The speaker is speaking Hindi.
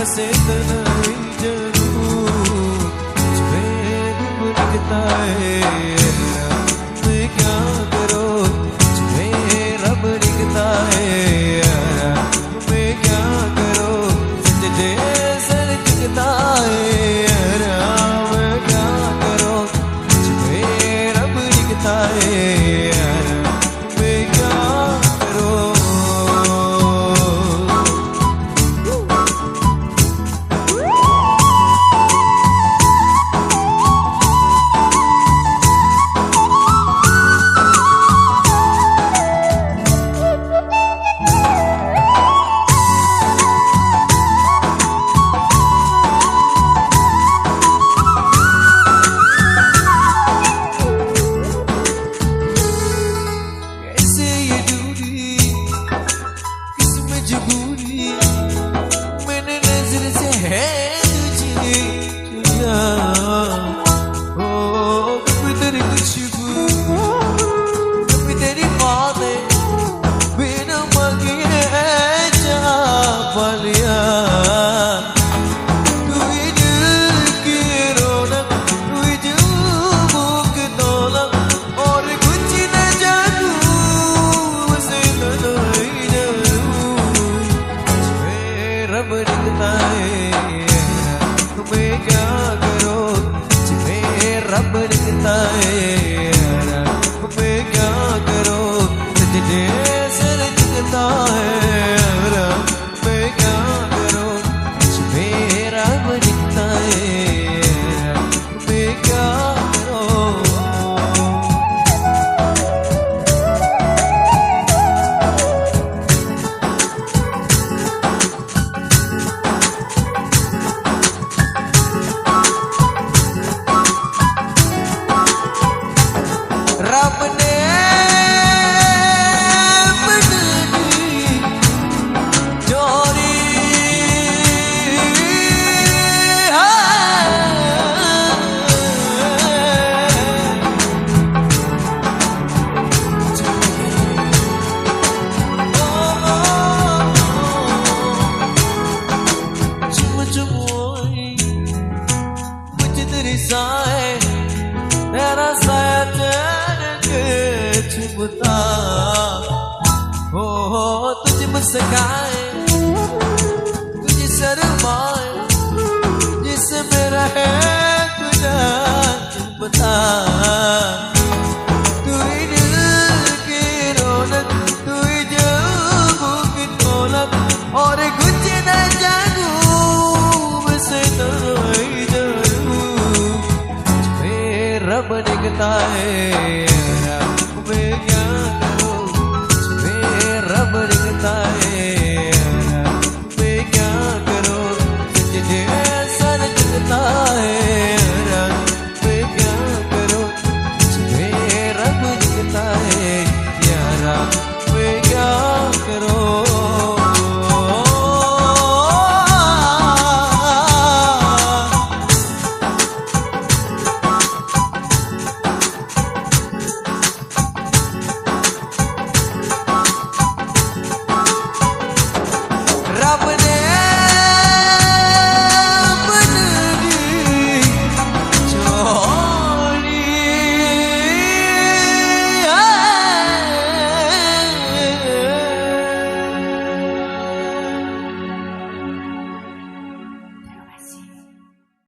बस इतना ही जरूर तुम्हें दिखता है। मैं क्या करूं तुम्हें रब दिखता है। मैं क्या करूं सच जैसे दिखता है। मैं क्या करूं तुम्हें रब दिखता है। मैंने नजर से है तुझे चुरा। ओ कभी तेरी खुशबू कभी तेरी बातें बिना मांगे जा पा लिया। तू ही दिल की रौनक तू ही जुबां की दौलत और कुछ न जानू बस इतना ही जानू रब दिखता है। तुम्हें क्या करो तुम्हें रब दिखता है। तुम्हें क्या करो जैसे दिखता है। मैं क्या करो तुम्हें रब दिखता है। तुम्हें क्या करो रब ने बदली जोड़ी चुम चुम मुझे तेरी साए तेरा साया चुभता हो तुझे मुस्काए तुझे शर्माए जिसे मेरा है तुझा चुभता। तू ही दिल की रौनक तू ही जुबां की दौलत और कुछ न जानू बस इतना ही जानू तुम्हें रब दिखता है। मैं क्या करूं तुम्हें रब दिखता है। मैं क्या करूं जैसा दिखता